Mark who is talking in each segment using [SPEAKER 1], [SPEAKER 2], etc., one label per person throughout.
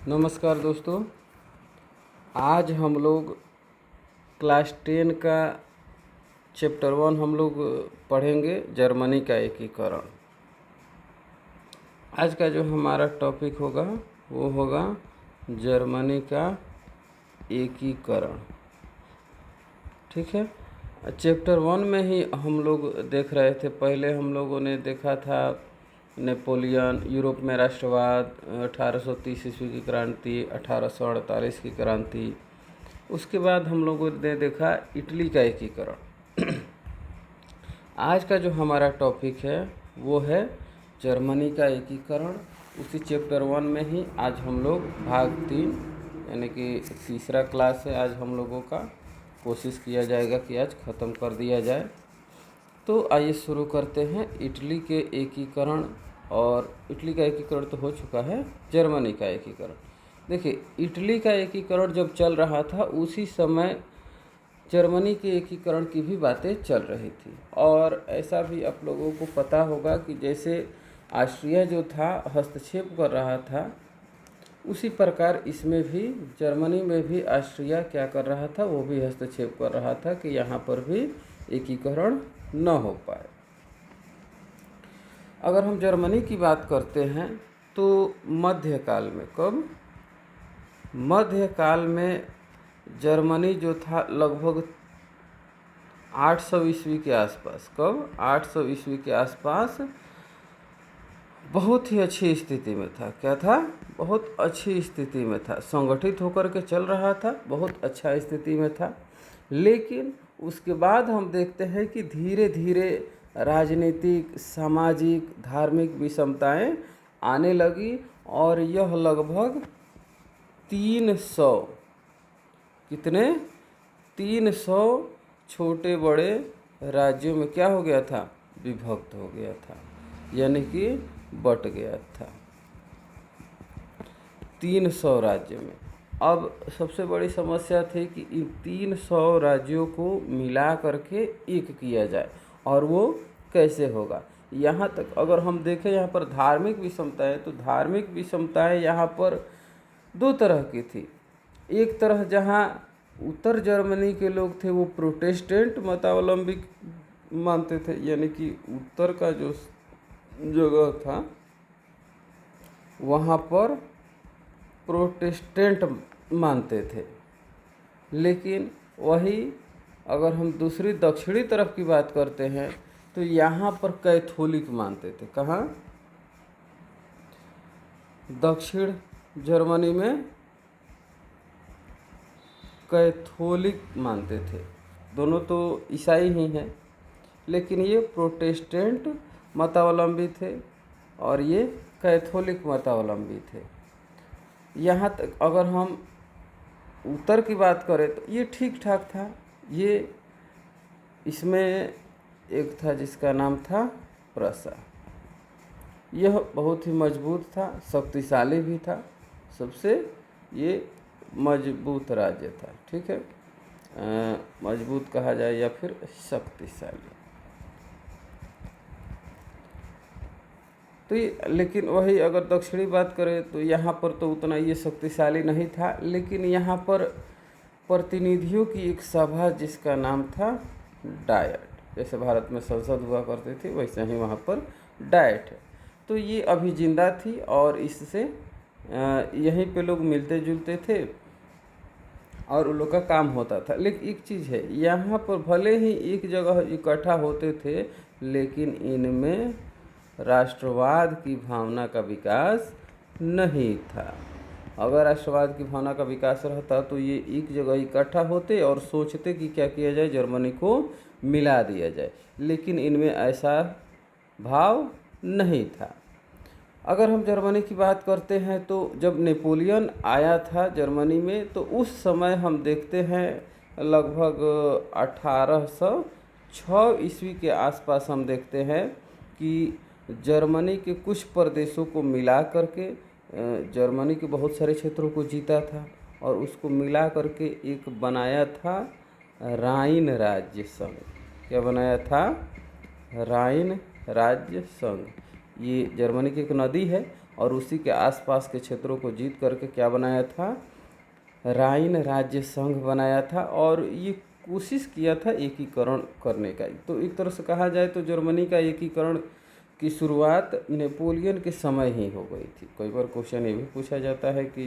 [SPEAKER 1] नमस्कार दोस्तों। आज हम लोग क्लास 10 का चैप्टर 1 हम लोग पढ़ेंगे, जर्मनी का एकीकरण। आज का जो हमारा टॉपिक होगा वो होगा जर्मनी का एकीकरण। ठीक है। चैप्टर 1 में ही हम लोग देख रहे थे। पहले हम लोगों ने देखा था नेपोलियन, यूरोप में राष्ट्रवाद, 1830 ईस्वी की क्रांति, 1848 की क्रांति। उसके बाद हम लोगों ने देखा इटली का एकीकरण। आज का जो हमारा टॉपिक है वो है जर्मनी का एकीकरण। उसी चैप्टर 1 में ही आज हम लोग भाग 3 यानी कि तीसरा क्लास है आज हम लोगों का। कोशिश किया जाएगा कि आज ख़त्म कर दिया जाए। तो आइए शुरू करते हैं इटली के एकीकरण। और इटली का एकीकरण तो हो चुका है, जर्मनी का एकीकरण। देखिए, इटली का एकीकरण जब चल रहा था उसी समय जर्मनी के एकीकरण की भी बातें चल रही थी। और ऐसा भी आप लोगों को पता होगा कि जैसे ऑस्ट्रिया जो था हस्तक्षेप कर रहा था, उसी प्रकार इसमें भी जर्मनी में भी ऑस्ट्रिया क्या कर रहा था, वो भी हस्तक्षेप कर रहा था कि यहाँ पर भी एकीकरण न हो पाए। अगर हम जर्मनी की बात करते हैं तो मध्यकाल में, कब? मध्यकाल में जर्मनी जो था लगभग 800 ईस्वी के आसपास, कब? 800 ईस्वी के आसपास बहुत ही अच्छी स्थिति में था। क्या था? बहुत अच्छी स्थिति में था, संगठित होकर के चल रहा था, बहुत अच्छा स्थिति में था। लेकिन उसके बाद हम देखते हैं कि धीरे धीरे राजनीतिक, सामाजिक, धार्मिक विषमताएं आने लगी और यह लगभग 300, कितने? 300 छोटे बड़े राज्यों में क्या हो गया था? विभक्त हो गया था, यानी कि बट गया था 300 राज्यों में। अब सबसे बड़ी समस्या थी कि इन 300 राज्यों को मिला करके एक किया जाए, और वो कैसे होगा। यहाँ तक अगर हम देखें, यहाँ पर धार्मिक विषमताएं, तो धार्मिक विषमताएं यहाँ पर दो तरह की थी। एक तरह जहाँ उत्तर जर्मनी के लोग थे वो प्रोटेस्टेंट मतावलंबी मानते थे, यानी कि उत्तर का जो जगह था वहाँ पर प्रोटेस्टेंट मानते थे। लेकिन वही अगर हम दूसरी दक्षिणी तरफ की बात करते हैं तो यहाँ पर कैथोलिक मानते थे। कहाँ? दक्षिण जर्मनी में कैथोलिक मानते थे। दोनों तो ईसाई ही हैं, लेकिन ये प्रोटेस्टेंट मतावलंबी थे और ये कैथोलिक मतावलंबी थे। यहाँ तक अगर हम उत्तर की बात करें तो ये ठीक ठाक था। ये इसमें एक था जिसका नाम था प्रसा। यह बहुत ही मजबूत था, शक्तिशाली भी था, सबसे ये मजबूत राज्य था। ठीक है, मजबूत कहा जाए या फिर शक्तिशाली। तो ये, लेकिन वही अगर दक्षिणी बात करें तो यहाँ पर तो उतना ये शक्तिशाली नहीं था। लेकिन यहाँ पर प्रतिनिधियों की एक सभा जिसका नाम था डायट, जैसे भारत में संसद हुआ करती थी वैसे ही वहाँ पर डायट है, तो ये अभी जिंदा थी और इससे यहीं पे लोग मिलते जुलते थे और उन लोग का काम होता था। लेकिन एक चीज़ है, यहाँ पर भले ही एक जगह इकट्ठा होते थे, लेकिन इनमें राष्ट्रवाद की भावना का विकास नहीं था। अगर राष्ट्रवाद की भावना का विकास रहता तो ये एक जगह इकट्ठा होते और सोचते कि क्या किया जाए, जर्मनी को मिला दिया जाए, लेकिन इनमें ऐसा भाव नहीं था। अगर हम जर्मनी की बात करते हैं तो जब नेपोलियन आया था जर्मनी में तो उस समय हम देखते हैं लगभग 1806 ईस्वी के आसपास हम देखते हैं कि जर्मनी के कुछ प्रदेशों को मिला करके जर्मनी के बहुत सारे क्षेत्रों को जीता था और उसको मिला करके एक बनाया था राइन राज्य संघ। क्या बनाया था? राइन राज्य संघ। ये जर्मनी की एक नदी है और उसी के आसपास के क्षेत्रों को जीत करके क्या बनाया था, राइन राज्य संघ बनाया था और ये कोशिश किया था एकीकरण करने का। तो एक तरह से कहा जाए तो जर्मनी का एकीकरण की शुरुआत नेपोलियन के समय ही हो गई थी। कई बार क्वेश्चन ये भी पूछा जाता है कि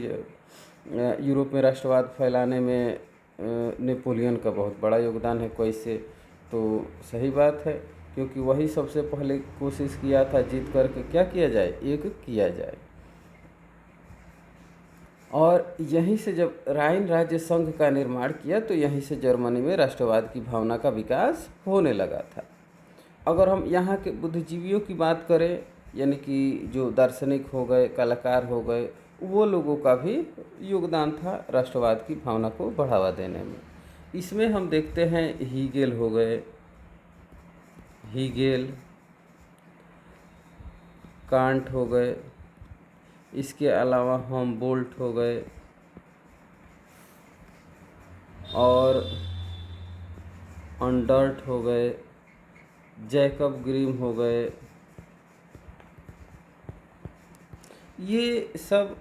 [SPEAKER 1] यूरोप में राष्ट्रवाद फैलाने में नेपोलियन का बहुत बड़ा योगदान है, कैसे? तो सही बात है, क्योंकि वही सबसे पहले कोशिश किया था जीत करके क्या किया जाए, एक किया जाए। और यहीं से जब राइन राज्य संघ का निर्माण किया तो यहीं से जर्मनी में राष्ट्रवाद की भावना का विकास होने लगा था। अगर हम यहाँ के बुद्धिजीवियों की बात करें, यानी कि जो दार्शनिक हो गए, कलाकार हो गए, वो लोगों का भी योगदान था राष्ट्रवाद की भावना को बढ़ावा देने में। इसमें हम देखते हैं हीगेल हो गए, हीगेल, कांट हो गए, इसके अलावा हमबोल्ट हो गए और अंडर्ट हो गए, जैकब ग्रिम हो गए। ये सब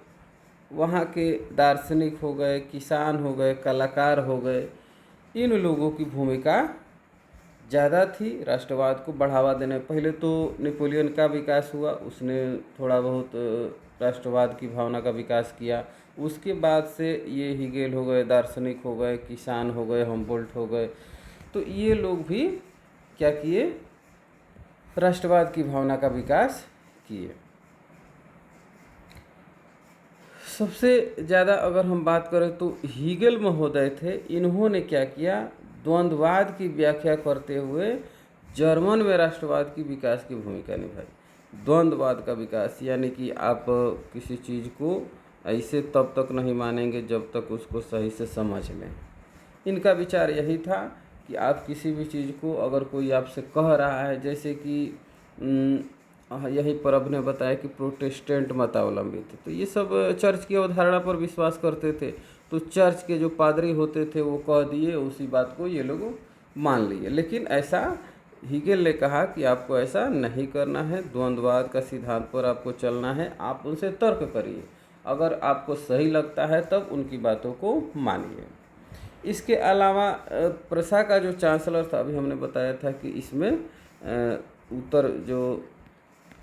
[SPEAKER 1] वहाँ के दार्शनिक हो गए, किसान हो गए, कलाकार हो गए। इन लोगों की भूमिका ज़्यादा थी राष्ट्रवाद को बढ़ावा देने। पहले तो नेपोलियन का विकास हुआ, उसने थोड़ा बहुत राष्ट्रवाद की भावना का विकास किया। उसके बाद से ये हीगेल हो गए, दार्शनिक हो गए, किसान हो गए, हमबोल्ट हो गए, तो ये लोग भी क्या किए, राष्ट्रवाद की भावना का विकास किए। सबसे ज़्यादा अगर हम बात करें तो हीगेल महोदय थे। इन्होंने क्या किया, द्वंद्ववाद की व्याख्या करते हुए जर्मन में राष्ट्रवाद की विकास की भूमिका निभाई। द्वंद्ववाद का विकास यानी कि आप किसी चीज़ को ऐसे तब तक नहीं मानेंगे जब तक उसको सही से समझ लें। इनका विचार यही था कि आप किसी भी चीज़ को अगर कोई आपसे कह रहा है, जैसे कि यहीं पर अब ने बताया कि प्रोटेस्टेंट मतावलंबी थे, तो ये सब चर्च की अवधारणा पर विश्वास करते थे। तो चर्च के जो पादरी होते थे वो कह दिए, उसी बात को ये लोग मान लिए। लेकिन ऐसा हीगेल ने कहा कि आपको ऐसा नहीं करना है, द्वंद्ववाद का सिद्धांत पर आपको चलना है, आप उनसे तर्क करिए, अगर आपको सही लगता है तब उनकी बातों को मानिए। इसके अलावा प्रसा का जो चांसलर था, अभी हमने बताया था कि इसमें उत्तर जो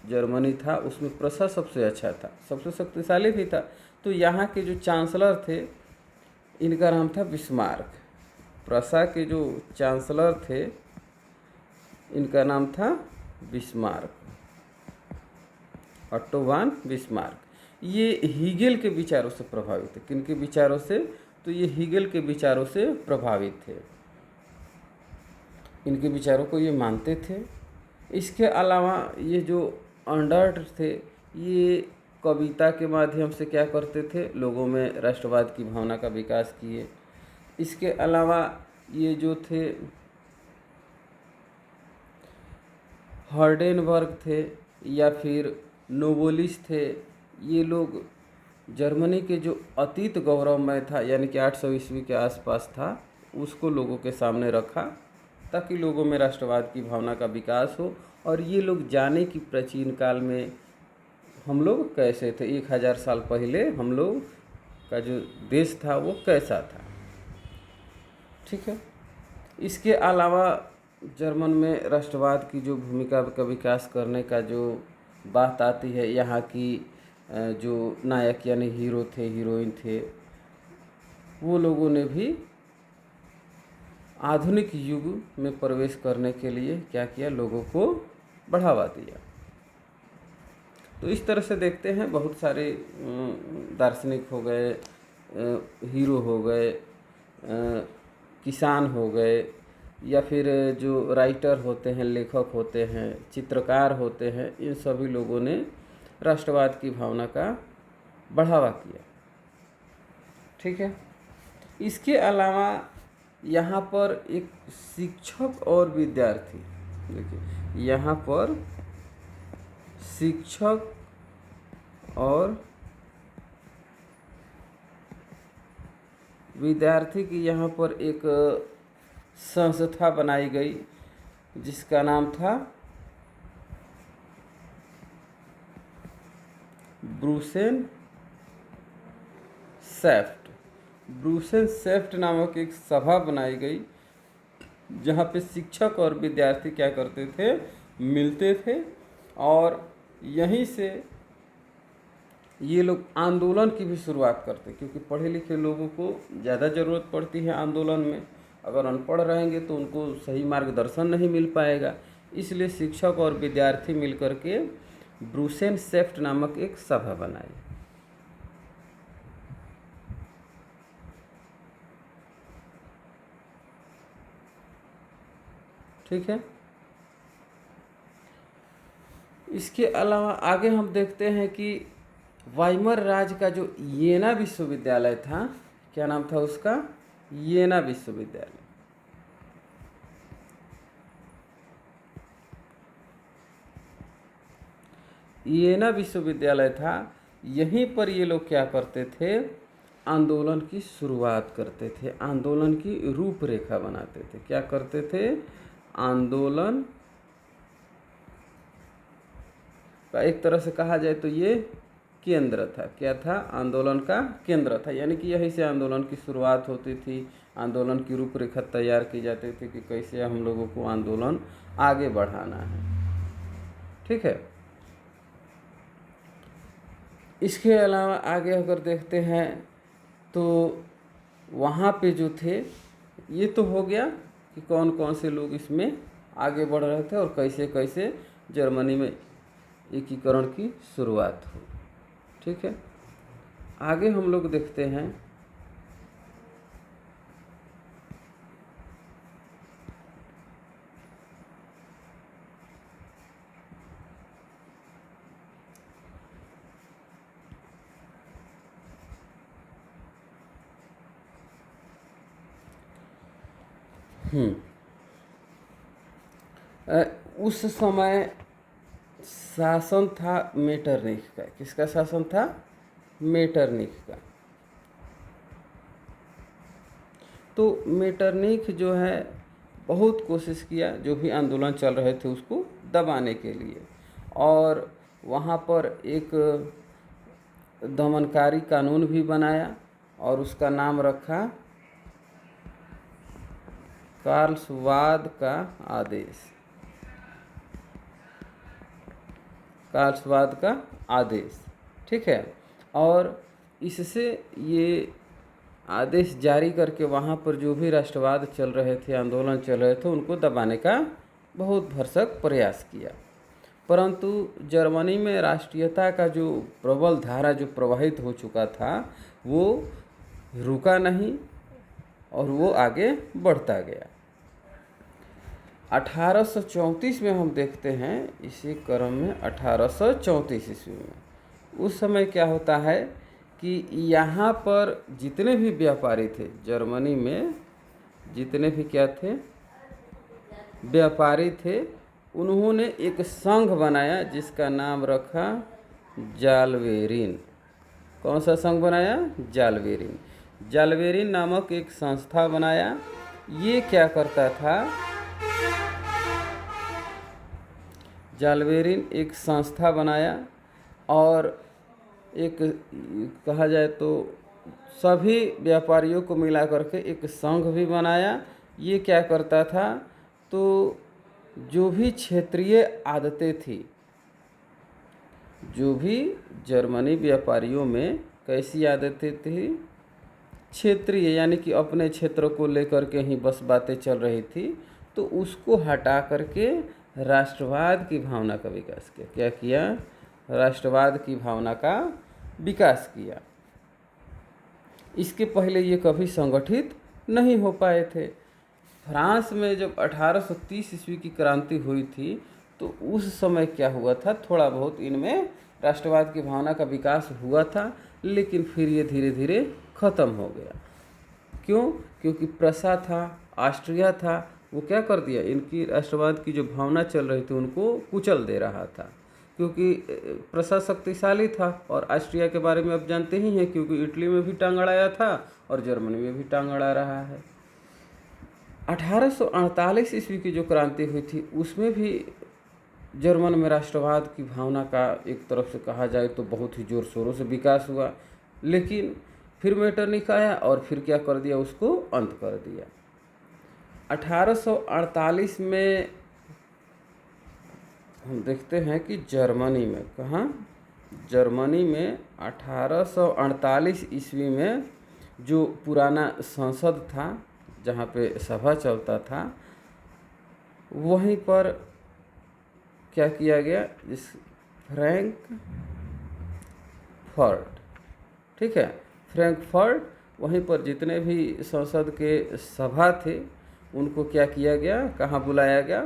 [SPEAKER 1] जर्मनी था उसमें प्रसा सबसे अच्छा था, सबसे शक्तिशाली भी था। तो यहाँ के जो चांसलर थे इनका नाम था बिस्मार्क। प्रसा के जो चांसलर थे इनका नाम था बिस्मार्क, ऑट्टो वॉन बिस्मार्क। ये हीगेल के विचारों से प्रभावित थे। किनके विचारों से? तो ये हीगेल के विचारों से प्रभावित थे, इनके विचारों को ये मानते थे। इसके अलावा ये जो अंडर्ट थे, ये कविता के माध्यम से क्या करते थे, लोगों में राष्ट्रवाद की भावना का विकास किए। इसके अलावा ये जो थे हर्डेनबर्ग थे या फिर नोबोलिस थे, ये लोग जर्मनी के जो अतीत गौरवमय था, यानी कि 800 ईस्वी के आसपास था, उसको लोगों के सामने रखा ताकि लोगों में राष्ट्रवाद की भावना का विकास हो और ये लोग जाने कि प्राचीन काल में हम लोग कैसे थे, 1000 साल पहले हम लोग का जो देश था वो कैसा था। ठीक है। इसके अलावा जर्मन में राष्ट्रवाद की जो भूमिका का विकास करने का जो बात आती है, यहाँ की जो नायक यानी हीरो थे, हीरोइन थे, वो लोगों ने भी आधुनिक युग में प्रवेश करने के लिए क्या किया, लोगों को बढ़ावा दिया। तो इस तरह से देखते हैं बहुत सारे दार्शनिक हो गए, हीरो हो गए, किसान हो गए, या फिर जो राइटर होते हैं, लेखक होते हैं, चित्रकार होते हैं, इन सभी लोगों ने राष्ट्रवाद की भावना का बढ़ावा किया। ठीक है। इसके अलावा यहाँ पर एक शिक्षक और विद्यार्थी, देखिए यहाँ पर शिक्षक और विद्यार्थी की यहाँ पर एक संस्था बनाई गई जिसका नाम था ब्रूसेन सेफ्ट। ब्रूसेन सेफ्ट नामक एक सभा बनाई गई जहाँ पे शिक्षक और विद्यार्थी क्या करते थे, मिलते थे और यहीं से ये लोग आंदोलन की भी शुरुआत करते, क्योंकि पढ़े लिखे लोगों को ज़्यादा ज़रूरत पड़ती है आंदोलन में। अगर अनपढ़ रहेंगे तो उनको सही मार्गदर्शन नहीं मिल पाएगा। इसलिए शिक्षक और विद्यार्थी मिलकर के ब्रूसेन सेफ्ट नामक एक सभा बनाई। ठीक है। इसके अलावा आगे हम देखते हैं कि वाइमर राज्य का जो येना विश्वविद्यालय था, क्या नाम था उसका, येना विश्वविद्यालय। येना विश्वविद्यालय था, यहीं पर ये लोग क्या करते थे, आंदोलन की शुरुआत करते थे, आंदोलन की रूपरेखा बनाते थे। क्या करते थे, आंदोलन का एक तरह से कहा जाए तो ये केंद्र था। क्या था, आंदोलन का केंद्र था, यानी कि यहीं से आंदोलन की शुरुआत होती थी, आंदोलन की रूपरेखा तैयार की जाती थी कि कैसे हम लोगों को आंदोलन आगे बढ़ाना है। ठीक है। इसके अलावा आगे अगर देखते हैं तो वहाँ पे जो थे, ये तो हो गया कि कौन कौन से लोग इसमें आगे बढ़ रहे थे और कैसे कैसे जर्मनी में एकीकरण की शुरुआत हुई। ठीक है। आगे हम लोग देखते हैं उस समय शासन था मेटरनिख का। किसका शासन था, मेटरनिख का। तो मेटरनिख जो है बहुत कोशिश किया जो भी आंदोलन चल रहे थे उसको दबाने के लिए, और वहाँ पर एक दमनकारी कानून भी बनाया और उसका नाम रखा कार्लसवाद का आदेश। कार्लसवाद का आदेश। ठीक है। और इससे ये आदेश जारी करके वहाँ पर जो भी राष्ट्रवाद चल रहे थे, आंदोलन चल रहे थे, उनको दबाने का बहुत भरसक प्रयास किया। परंतु जर्मनी में राष्ट्रीयता का जो प्रबल धारा जो प्रवाहित हो चुका था वो रुका नहीं और वो आगे बढ़ता गया। 1834 में हम देखते हैं, इसी क्रम में 1834 ईस्वी में उस समय क्या होता है कि यहाँ पर जितने भी व्यापारी थे, जर्मनी में जितने भी क्या थे, व्यापारी थे, उन्होंने एक संघ बनाया जिसका नाम रखा जालवेरिन। कौन सा संघ बनाया, जालवेरिन। जालवेरिन नामक एक संस्था बनाया। ये क्या करता था, जालवेरिन एक संस्था बनाया और एक कहा जाए तो सभी व्यापारियों को मिला करके एक संघ भी बनाया। ये क्या करता था, तो जो भी क्षेत्रीय आदतें थी, जो भी जर्मनी व्यापारियों में कैसी आदतें थी, क्षेत्रीय, यानी कि अपने क्षेत्र को लेकर के ही बस बातें चल रही थी, तो उसको हटा करके राष्ट्रवाद की भावना का विकास किया। क्या किया, राष्ट्रवाद की भावना का विकास किया। इसके पहले ये कभी संगठित नहीं हो पाए थे। फ्रांस में जब 1830 ईस्वी की क्रांति हुई थी तो उस समय क्या हुआ था, थोड़ा बहुत इनमें राष्ट्रवाद की भावना का विकास हुआ था, लेकिन फिर ये धीरे धीरे ख़त्म हो गया। क्यों, क्योंकि प्रसा था, ऑस्ट्रिया था, वो क्या कर दिया, इनकी राष्ट्रवाद की जो भावना चल रही थी उनको कुचल दे रहा था। क्योंकि प्रसा शक्तिशाली था और ऑस्ट्रिया के बारे में अब जानते ही हैं, क्योंकि इटली में भी टांग अड़ाया था और जर्मनी में भी टांग अड़ा रहा है। 1848 ईस्वी की जो क्रांति हुई थी उसमें भी जर्मन में राष्ट्रवाद की भावना का एक तरफ से कहा जाए तो बहुत ही ज़ोर शोरों से विकास हुआ, लेकिन फिर मेटरनिख आया और फिर क्या कर दिया, उसको अंत कर दिया। 1848 में हम देखते हैं कि जर्मनी में, कहाँ, जर्मनी में 1848 ईस्वी में जो पुराना संसद था जहाँ पे सभा चलता था, वहीं पर क्या किया गया, इस फ्रैंकफर्ट, ठीक है, फ्रैंकफर्ट, वहीं पर जितने भी संसद के सभा थे उनको क्या किया गया, कहाँ बुलाया गया,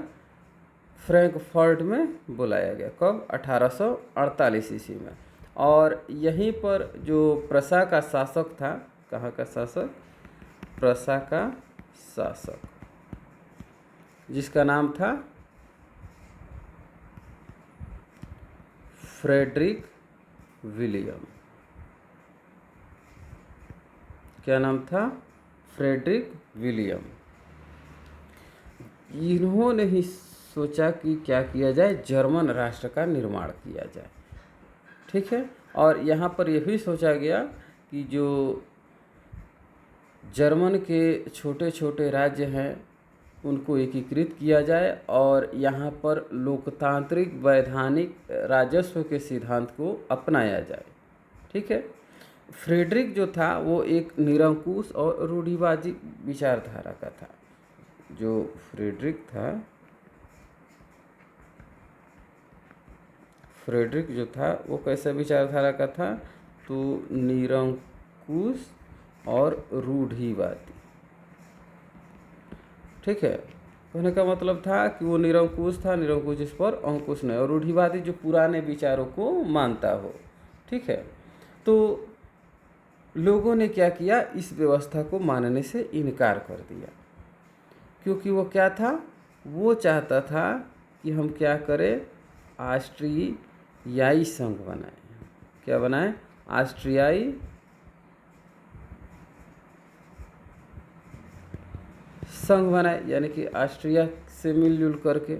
[SPEAKER 1] फ्रैंकफर्ट में बुलाया गया। कब, 1848 ईस्वी में। और यहीं पर जो प्रसा का शासक था, कहाँ का शासक, प्रसा का शासक, जिसका नाम था फ्रेडरिक विलियम, क्या नाम था, फ्रेडरिक विलियम। इन्होंने ही सोचा कि क्या किया जाए, जर्मन राष्ट्र का निर्माण किया जाए, ठीक है। और यहाँ पर यह भी सोचा गया कि जो जर्मन के छोटे छोटे राज्य हैं उनको एकीकृत किया जाए और यहाँ पर लोकतांत्रिक वैधानिक राजस्व के सिद्धांत को अपनाया जाए, ठीक है। फ्रेडरिक जो था वो एक निरंकुश और रूढ़िवादी विचारधारा का था। जो फ्रेडरिक था, फ्रेडरिक जो था वो कैसे विचारधारा का था, तो निरंकुश और रूढ़िवादी, ठीक है। कहने का मतलब था कि वो निरंकुश था, निरंकुश जिस पर अंकुश नहीं, और रूढ़िवादी जो पुराने विचारों को मानता हो, ठीक है। तो लोगों ने क्या किया, इस व्यवस्था को मानने से इनकार कर दिया, क्योंकि वो क्या था, वो चाहता था कि हम क्या करें, ऑस्ट्रियाई संघ बनाए। क्या बनाए, ऑस्ट्रियाई संघ बनाए, यानी कि ऑस्ट्रिया से मिलजुल करके।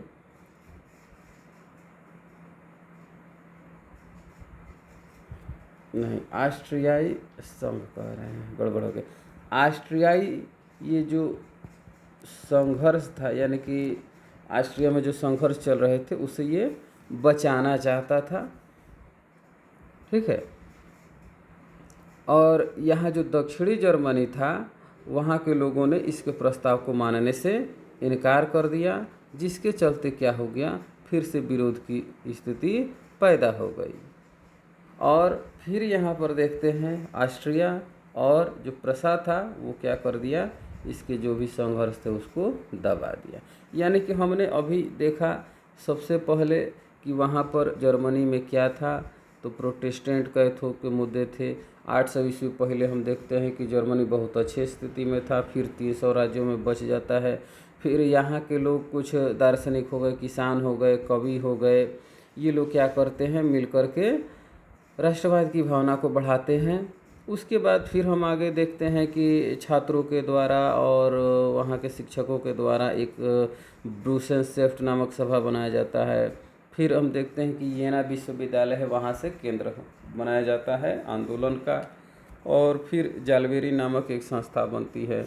[SPEAKER 1] नहीं, ऑस्ट्रियाई संघ कह रहे हैं, गड़बड़ हो गया। ऑस्ट्रियाई, ये जो संघर्ष था, यानी कि ऑस्ट्रिया में जो संघर्ष चल रहे थे उसे ये बचाना चाहता था, ठीक है। और यहाँ जो दक्षिणी जर्मनी था वहाँ के लोगों ने इसके प्रस्ताव को मानने से इनकार कर दिया, जिसके चलते क्या हो गया, फिर से विरोध की स्थिति पैदा हो गई। और फिर यहाँ पर देखते हैं ऑस्ट्रिया और जो प्रसा था वो क्या कर दिया, इसके जो भी संघर्ष थे उसको दबा दिया। यानी कि हमने अभी देखा सबसे पहले कि वहाँ पर जर्मनी में क्या था, तो प्रोटेस्टेंट कैथोलिक के मुद्दे थे। 800 ईस्वी पहले हम देखते हैं कि जर्मनी बहुत अच्छी स्थिति में था, फिर 300 राज्यों में बच जाता है। फिर यहाँ के लोग कुछ दार्शनिक हो गए, किसान हो गए, कवि हो गए, ये लोग क्या करते हैं, मिल कर के राष्ट्रवाद की भावना को बढ़ाते हैं। उसके बाद फिर हम आगे देखते हैं कि छात्रों के द्वारा और वहाँ के शिक्षकों के द्वारा एक ब्रूसेनसेफ्ट नामक सभा बनाया जाता है। फिर हम देखते हैं कि येना विश्वविद्यालय है, वहाँ से केंद्र बनाया जाता है आंदोलन का। और फिर जालबेरी नामक एक संस्था बनती है।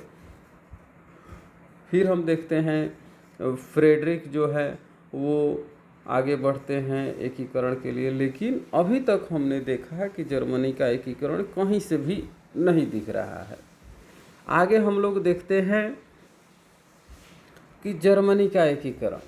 [SPEAKER 1] फिर हम देखते हैं फ्रेडरिक जो है वो आगे बढ़ते हैं एकीकरण के लिए, लेकिन अभी तक हमने देखा है कि जर्मनी का एकीकरण कहीं से भी नहीं दिख रहा है। आगे हम लोग देखते हैं कि जर्मनी का एकीकरण,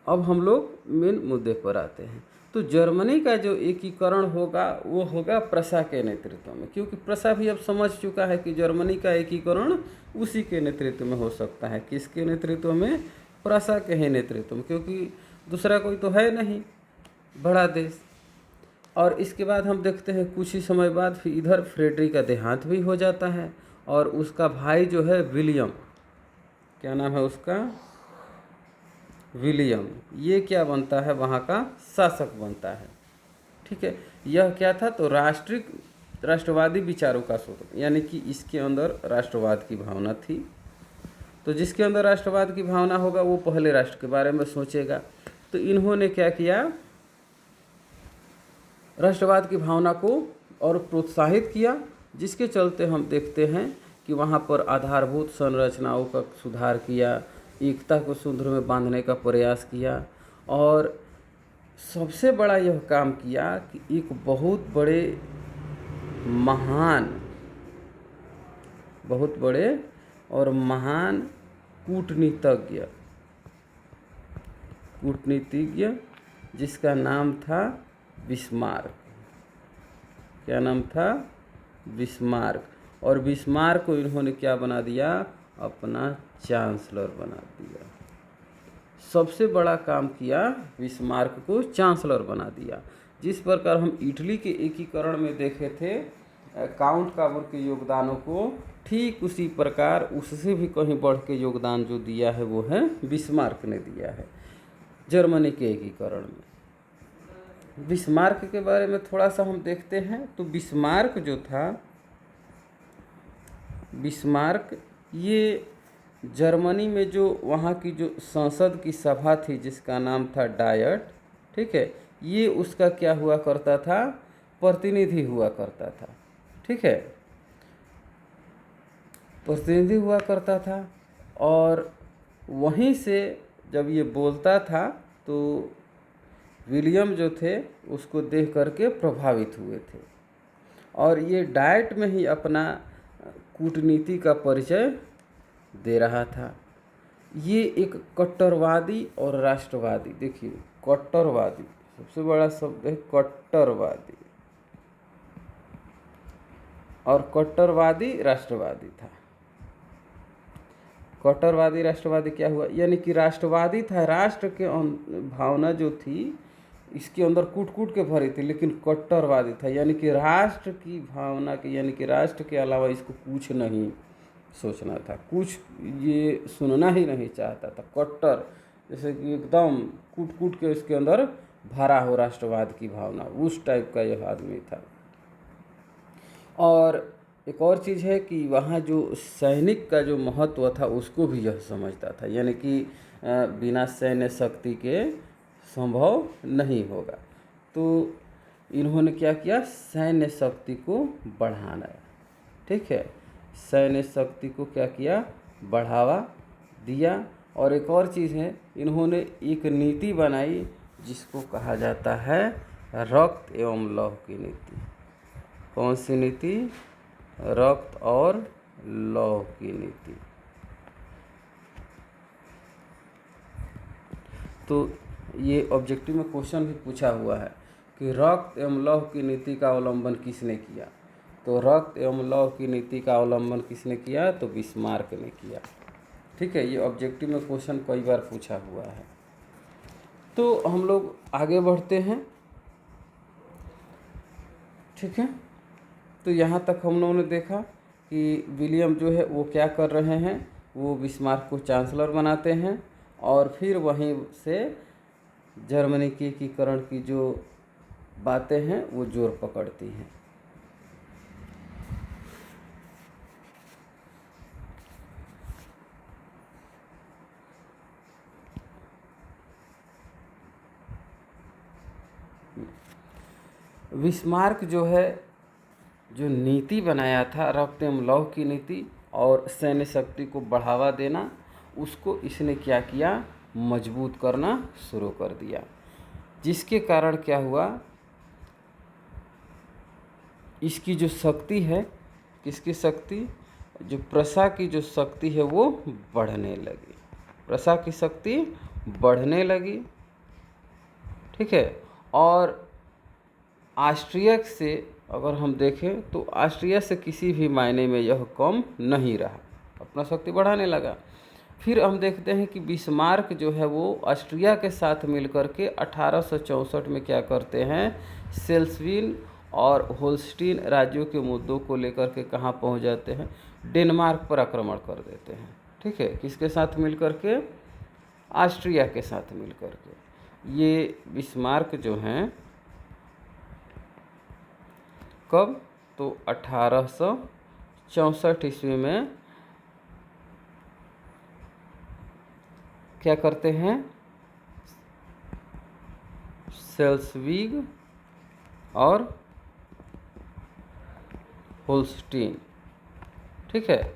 [SPEAKER 1] अब हम लोग मेन मुद्दे पर आते हैं। तो जर्मनी का जो एकीकरण होगा वो होगा प्रसा के नेतृत्व में, क्योंकि प्रसा भी अब समझ चुका है कि जर्मनी का एकीकरण उसी के नेतृत्व में हो सकता है। किसके नेतृत्व में, प्रसा के ही नेतृत्व में, क्योंकि दूसरा कोई तो है नहीं बड़ा देश। और इसके बाद हम देखते हैं कुछ ही समय बाद फिर इधर फ्रेडरिक का देहांत भी हो जाता है और उसका भाई जो है विलियम, क्या नाम है उसका, विलियम, ये क्या बनता है, वहाँ का शासक बनता है, ठीक है। यह क्या था, तो राष्ट्रवादी विचारों का स्रोत, यानी कि इसके अंदर राष्ट्रवाद की भावना थी। तो जिसके अंदर राष्ट्रवाद की भावना होगा वो पहले राष्ट्र के बारे में सोचेगा। तो इन्होंने क्या किया, राष्ट्रवाद की भावना को और प्रोत्साहित किया, जिसके चलते हम देखते हैं कि वहाँ पर आधारभूत संरचनाओं का सुधार किया, एकता को सूत्र में बांधने का प्रयास किया, और सबसे बड़ा यह काम किया कि एक बहुत बड़े और महान कूटनीतिज्ञ जिसका नाम था बिस्मार्क। क्या नाम था? बिस्मार्क। और बिस्मार्क को इन्होंने क्या बना दिया? अपना चांसलर बना दिया। सबसे बड़ा काम किया, बिस्मार्क को चांसलर बना दिया। जिस प्रकार हम इटली के एकीकरण में देखे थे काउंट काबर के योगदानों को, ठीक उसी प्रकार उससे भी कहीं बढ़ के योगदान जो दिया है वो है बिस्मार्क ने दिया है जर्मनी के एकीकरण में। बिस्मार्क के बारे में थोड़ा सा हम देखते हैं। तो बिस्मार्क जो था, बिस्मार्क ये जर्मनी में जो वहाँ की जो संसद की सभा थी जिसका नाम था डायट, ठीक है, ये उसका क्या हुआ करता था? प्रतिनिधि हुआ करता था। ठीक है, प्रतिनिधि हुआ करता था। और वहीं से जब ये बोलता था तो विलियम जो थे उसको देख करके प्रभावित हुए थे, और ये डाइट में ही अपना कूटनीति का परिचय दे रहा था। ये एक कट्टरवादी और राष्ट्रवादी, देखिए कट्टरवादी सबसे बड़ा शब्द है, कट्टरवादी और कट्टरवादी राष्ट्रवादी था। कट्टरवादी राष्ट्रवादी क्या हुआ? यानी कि राष्ट्रवादी था, राष्ट्र के भावना जो थी इसके अंदर कूट कूट के भरी थी, लेकिन कट्टरवादी था, यानी कि राष्ट्र की भावना के, यानी कि राष्ट्र के अलावा इसको कुछ नहीं सोचना था, कुछ ये सुनना ही नहीं चाहता था। कट्टर जैसे कि एकदम कूट कूट के इसके अंदर भरा हो राष्ट्रवाद की भावना, उस टाइप का यह आदमी था। और एक और चीज़ है कि वहाँ जो सैनिक का जो महत्व था उसको भी यह समझता था, यानी कि बिना सैन्य शक्ति के संभव नहीं होगा। तो इन्होंने क्या किया? सैन्य शक्ति को बढ़ाना है। ठीक है, सैन्य शक्ति को क्या किया? बढ़ावा दिया। और एक और चीज़ है, इन्होंने एक नीति बनाई जिसको कहा जाता है रक्त एवं लौह की नीति। कौन सी नीति? रक्त और लौह की नीति। तो ये ऑब्जेक्टिव में क्वेश्चन भी पूछा हुआ है कि रक्त एवं लौह की नीति का अवलंबन किसने किया? तो रक्त एवं लौह की नीति का अवलंबन किसने किया? तो बिस्मार्क ने किया। ठीक है, ये ऑब्जेक्टिव में क्वेश्चन कई बार पूछा हुआ है। तो हम लोग आगे बढ़ते हैं। ठीक है, तो यहाँ तक हम लोगों ने देखा कि विलियम जो है वो क्या कर रहे हैं, वो बिस्मार्क को चांसलर बनाते हैं, और फिर वहीं से जर्मनी के एकीकरण की जो बातें हैं वो जोर पकड़ती हैं। बिस्मार्क जो है, जो नीति बनाया था रक्त एवं लौह की नीति और सैन्य शक्ति को बढ़ावा देना, उसको इसने क्या किया? मजबूत करना शुरू कर दिया, जिसके कारण क्या हुआ? इसकी जो शक्ति है, किसकी शक्ति? जो प्रशा की जो शक्ति है वो बढ़ने लगी, प्रशा की शक्ति बढ़ने लगी। ठीक है, और ऑस्ट्रिया से अगर हम देखें तो ऑस्ट्रिया से किसी भी मायने में यह कम नहीं रहा, अपना शक्ति बढ़ाने लगा। फिर हम देखते हैं कि बिस्मार्क जो है वो ऑस्ट्रिया के साथ मिलकर के 1864 में क्या करते हैं? सेल्सविन और होल्स्टीन राज्यों के मुद्दों को लेकर के कहाँ पहुँच जाते हैं? डेनमार्क पर आक्रमण कर देते हैं। ठीक है, किसके साथ मिलकर के? ऑस्ट्रिया के साथ मिलकर के। ये बिस्मार्क जो हैं कब? तो 1864 ईस्वी में क्या करते हैं? सेल्सविग और होल्स्टीन। ठीक है,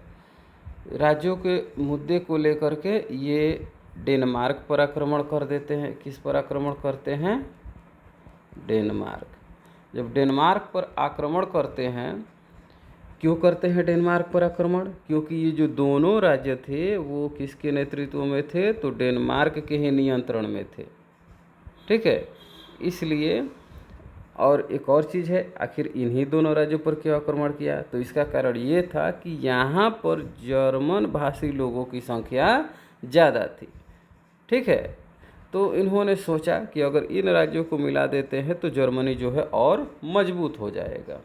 [SPEAKER 1] राज्यों के मुद्दे को लेकर के ये डेनमार्क पर आक्रमण कर देते हैं। किस पर आक्रमण करते हैं? डेनमार्क। जब डेनमार्क पर आक्रमण करते हैं, क्यों करते हैं डेनमार्क पर आक्रमण? क्योंकि ये जो दोनों राज्य थे वो किसके नेतृत्व में थे? तो डेनमार्क के ही नियंत्रण में थे। ठीक है, इसलिए और एक और चीज़ है, आखिर इन्हीं दोनों राज्यों पर क्यों आक्रमण किया? तो इसका कारण ये था कि यहाँ पर जर्मन भाषी लोगों की संख्या ज़्यादा थी। ठीक है, तो इन्होंने सोचा कि अगर इन राज्यों को मिला देते हैं तो जर्मनी जो है और मजबूत हो जाएगा।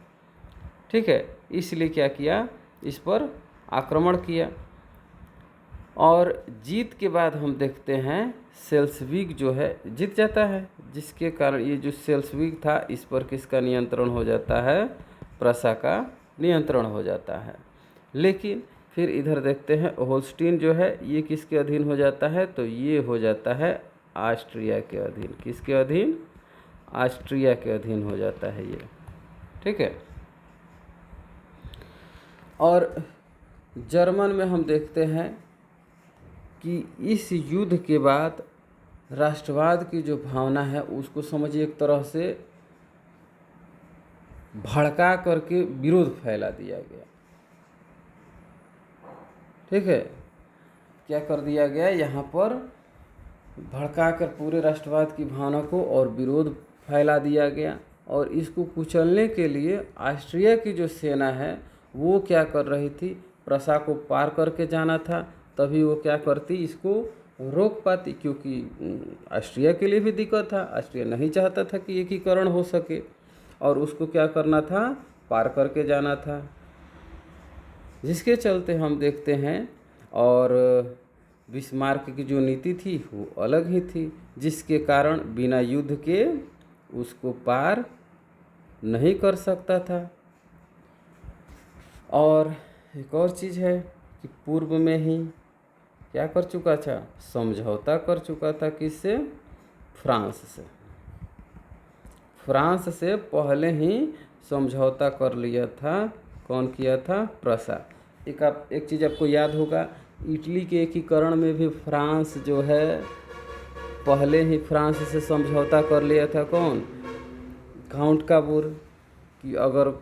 [SPEAKER 1] ठीक है, इसलिए क्या किया? इस पर आक्रमण किया। और जीत के बाद हम देखते हैं सेल्सविग जो है जीत जाता है, जिसके कारण ये जो सेल्सविग था इस पर किसका नियंत्रण हो जाता है? प्रसा का नियंत्रण हो जाता है। लेकिन फिर इधर देखते हैं होल्स्टीन जो है ये किसके अधीन हो जाता है? तो ये हो जाता है ऑस्ट्रिया के अधीन। किसके अधीन? ऑस्ट्रिया के अधीन हो जाता है ये। ठीक है, और जर्मन में हम देखते हैं कि इस युद्ध के बाद राष्ट्रवाद की जो भावना है उसको समझिए एक तरह से भड़का करके विरोध फैला दिया गया। ठीक है, क्या कर दिया गया? यहाँ पर भड़का कर पूरे राष्ट्रवाद की भावना को और विरोध फैला दिया गया। और इसको कुचलने के लिए ऑस्ट्रिया की जो सेना है वो क्या कर रही थी? प्रसा को पार करके जाना था, तभी वो क्या करती? इसको रोक पाती, क्योंकि ऑस्ट्रिया के लिए भी दिक्कत था। ऑस्ट्रिया नहीं चाहता था कि एकीकरण हो सके और उसको क्या करना था? पार करके जाना था, जिसके चलते हम देखते हैं। और बिस्मार्क की जो नीति थी वो अलग ही थी, जिसके कारण बिना युद्ध के उसको पार नहीं कर सकता था। और एक और चीज़ है कि पूर्व में ही क्या कर चुका था? समझौता कर चुका था। किससे? फ्रांस से। फ्रांस से पहले ही समझौता कर लिया था। कौन किया था? प्रसा। एक चीज़ आपको याद होगा, इटली के एकीकरण में भी फ्रांस जो है पहले ही फ्रांस से समझौता कर लिया था। कौन? काउंट काबूर, कि अगर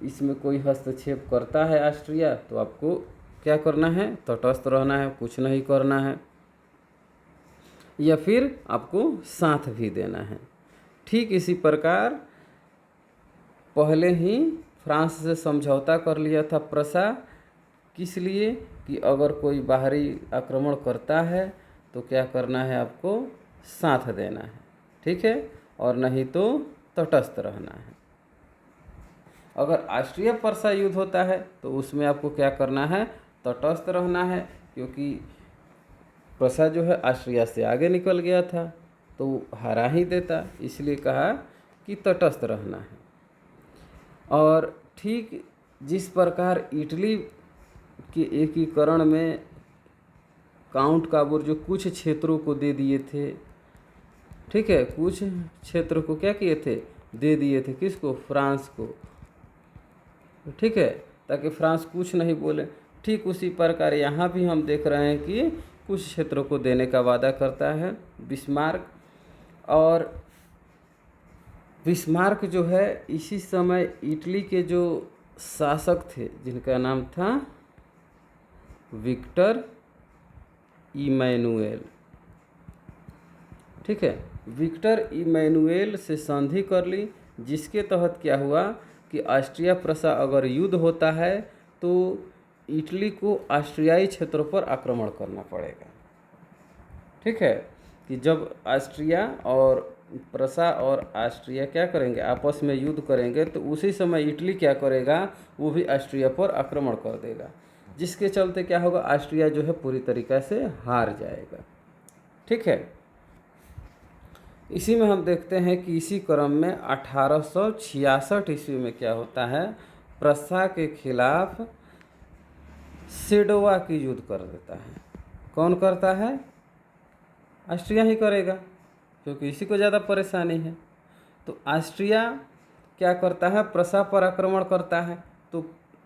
[SPEAKER 1] इसमें कोई हस्तक्षेप करता है ऑस्ट्रिया तो आपको क्या करना है? तटस्थ रहना है, कुछ नहीं करना है, या फिर आपको साथ भी देना है। ठीक इसी प्रकार पहले ही फ्रांस से समझौता कर लिया था प्रसा। किस लिए? कि अगर कोई बाहरी आक्रमण करता है तो क्या करना है? आपको साथ देना है। ठीक है, और नहीं तो तटस्थ रहना है। अगर ऑस्ट्रिया प्रसा युद्ध होता है तो उसमें आपको क्या करना है? तटस्थ रहना है, क्योंकि प्रसा जो है ऑस्ट्रिया से आगे निकल गया था तो हरा ही देता, इसलिए कहा कि तटस्थ रहना है। और ठीक जिस प्रकार इटली के एकीकरण में काउंट काबूर जो कुछ क्षेत्रों को दे दिए थे। ठीक है, कुछ क्षेत्र को क्या किए थे? दे दिए थे। किसको? फ्रांस को। ठीक है, ताकि फ्रांस कुछ नहीं बोले। ठीक उसी प्रकार यहाँ भी हम देख रहे हैं कि कुछ क्षेत्रों को देने का वादा करता है बिस्मार्क। और बिस्मार्क जो है इसी समय इटली के जो शासक थे जिनका नाम था विक्टर इमैनुएल। ठीक है, विक्टर इमैनुएल से संधि कर ली, जिसके तहत क्या हुआ कि ऑस्ट्रिया प्रसा अगर युद्ध होता है तो इटली को ऑस्ट्रियाई क्षेत्रों पर आक्रमण करना पड़ेगा। ठीक है, कि जब ऑस्ट्रिया और प्रसा और ऑस्ट्रिया क्या करेंगे? आपस में युद्ध करेंगे, तो उसी समय इटली क्या करेगा? वो भी ऑस्ट्रिया पर आक्रमण कर देगा, जिसके चलते क्या होगा? ऑस्ट्रिया जो है पूरी तरीक़ा से हार जाएगा। ठीक है, इसी में हम देखते हैं कि इसी क्रम में 1866 ईस्वी में क्या होता है? प्रसा के खिलाफ सेडोवा की युद्ध कर देता है। कौन करता है? ऑस्ट्रिया ही करेगा। क्योंकि इसी को ज़्यादा परेशानी है। तो ऑस्ट्रिया क्या करता है, प्रसा पर आक्रमण करता है। तो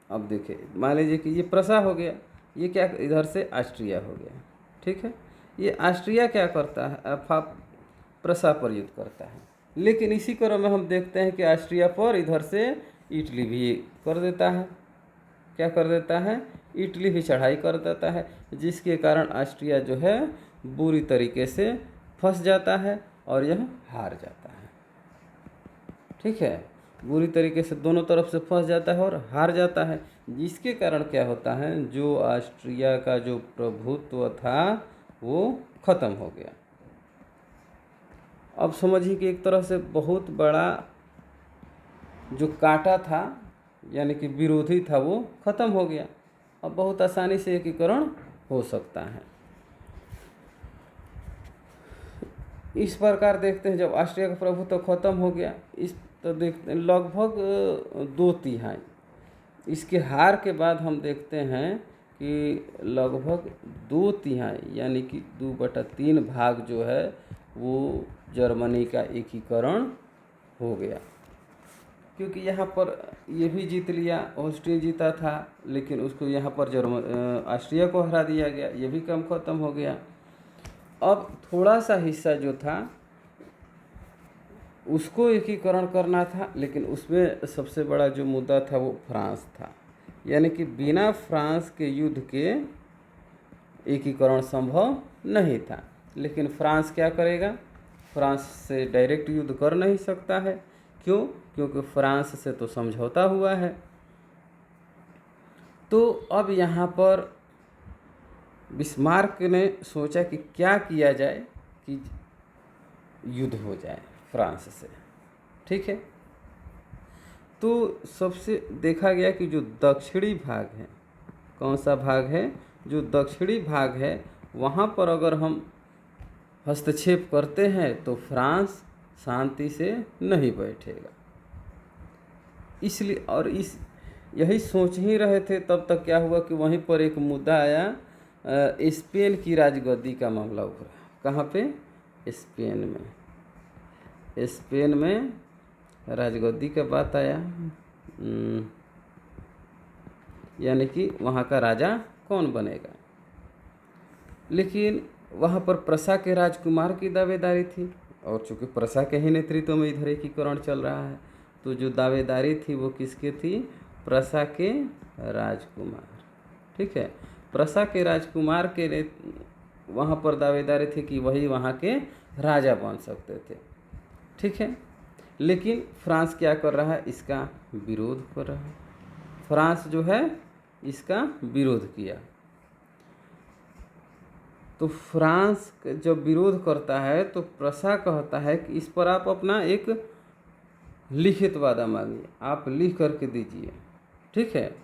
[SPEAKER 1] अब देखिए, मान लीजिए कि ये प्रसा हो गया, ये क्या इधर से ऑस्ट्रिया हो गया, ठीक है। ये ऑस्ट्रिया क्या करता है, प्रसा पर युद्ध करता है। लेकिन इसी क्रम में हम देखते हैं कि ऑस्ट्रिया पर इधर से इटली भी कर देता है, क्या कर देता है, इटली भी चढ़ाई कर देता है, जिसके कारण ऑस्ट्रिया जो है बुरी तरीके से फंस जाता है और यह हार जाता है, ठीक है। बुरी तरीके से दोनों तरफ से फंस जाता है और हार जाता है, जिसके कारण क्या होता है, जो ऑस्ट्रिया का जो प्रभुत्व था वो खत्म हो गया। अब समझिए कि एक तरह से बहुत बड़ा जो कांटा था, यानी कि विरोधी था, वो खत्म हो गया। अब बहुत आसानी से एकीकरण हो सकता है। इस प्रकार देखते हैं, जब ऑस्ट्रिया का प्रभुत्व खत्म हो गया, इस तो देखते हैं लगभग 2/3 इसके हार के बाद हम देखते हैं कि लगभग 2/3 यानी कि 2/3 भाग जो है वो जर्मनी का एकीकरण हो गया। क्योंकि यहाँ पर ये भी जीत लिया, ऑस्ट्रिया जीता था, लेकिन उसको यहाँ पर ऑस्ट्रिया को हरा दिया गया, ये भी कम खत्म हो गया। अब थोड़ा सा हिस्सा जो था उसको एकीकरण करना था, लेकिन उसमें सबसे बड़ा जो मुद्दा था वो फ्रांस था, यानी कि बिना फ्रांस के युद्ध के एकीकरण संभव नहीं था। लेकिन फ्रांस क्या करेगा, फ्रांस से डायरेक्ट युद्ध कर नहीं सकता है। क्यों? क्योंकि फ्रांस से तो समझौता हुआ है। तो अब यहाँ पर बिस्मार्क ने सोचा कि क्या किया जाए कि युद्ध हो जाए फ्रांस से, ठीक है। तो सबसे देखा गया कि जो दक्षिणी भाग है, कौन सा भाग है, जो दक्षिणी भाग है, वहाँ पर अगर हम हस्तक्षेप करते हैं तो फ्रांस शांति से नहीं बैठेगा। इसलिए और यही सोच ही रहे थे, तब तक क्या हुआ कि वहीं पर एक मुद्दा आया, स्पेन की राजगद्दी का मामला उभरा। कहाँ पे? स्पेन में राजगद्दी का बात आया, यानी कि वहाँ का राजा कौन बनेगा। लेकिन वहाँ पर प्रसा के राजकुमार की दावेदारी थी, और चूँकि प्रसा के ही नेतृत्व में इधर एकीकरण चल रहा है, तो जो दावेदारी थी वो किसके थी? प्रसा के राजकुमार, ठीक है। प्रसा के राजकुमार के वहाँ पर दावेदारी थी कि वही वहाँ के राजा बन सकते थे, ठीक है। लेकिन फ्रांस क्या कर रहा है? इसका विरोध कर रहा है। फ्रांस जो है इसका विरोध किया। तो फ्रांस जब विरोध करता है तो प्रसा कहता है कि इस पर आप अपना एक लिखित वादा मांगिए, आप लिख करके दीजिए, ठीक है।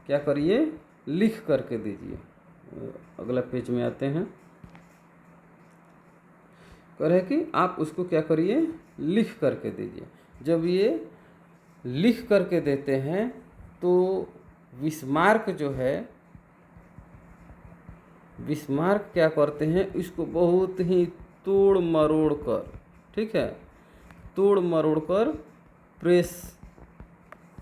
[SPEAKER 1] क्या करिए? लिख करके दीजिए। अगला पेज में आते हैं, कह रहे कि आप उसको क्या करिए? लिख करके दीजिए। जब ये लिख करके देते हैं तो बिस्मार्क जो है, बिस्मार्क क्या करते हैं, इसको बहुत ही तोड़ मरोड़ कर, ठीक है, तोड़ मरोड़ कर प्रेस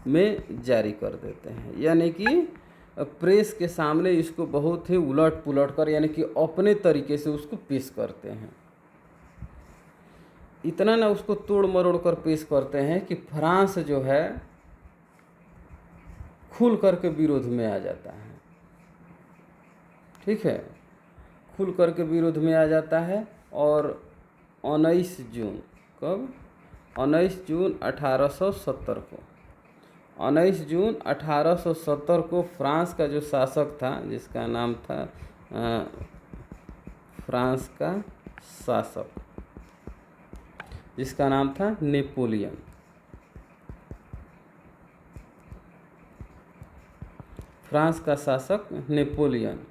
[SPEAKER 1] में जारी कर देते हैं। यानी कि प्रेस के सामने इसको बहुत ही उलट पुलट कर, यानी कि अपने तरीके से उसको पेश करते हैं। इतना ना उसको तोड़ मरोड़ कर पेश करते हैं कि फ्रांस जो है खुल करके विरोध में आ जाता है, ठीक है, खुल करके विरोध में आ जाता है। और 19 जून, कब? 19 जून 1870 को, 19 जून 1870 को फ्रांस का जो शासक था, जिसका नाम था फ्रांस का शासक, जिसका नाम था नेपोलियन, फ्रांस का शासक नेपोलियन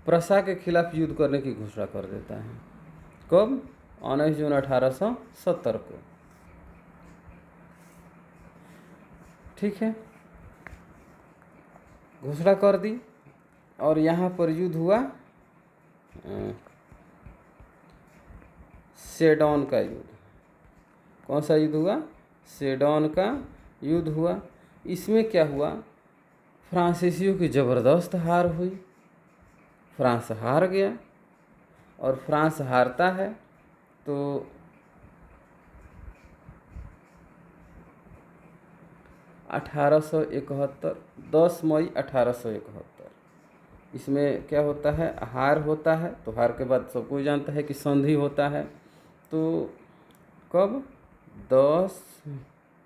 [SPEAKER 1] प्रसा के खिलाफ युद्ध करने की घोषणा कर देता है। कब? 19 जून 1870 को, ठीक है, घोषणा कर दी। और यहाँ पर युद्ध हुआ सेडन का युद्ध। कौन सा युद्ध हुआ? सेडन का युद्ध हुआ। इसमें क्या हुआ? फ्रांसीसियों की ज़बरदस्त हार हुई, फ्रांस हार गया। और फ्रांस हारता है तो 1871, 10 मई 1871, इसमें क्या होता है? हार होता है। तो हार के बाद सब कोई जानता है कि संधि होता है। तो कब? 10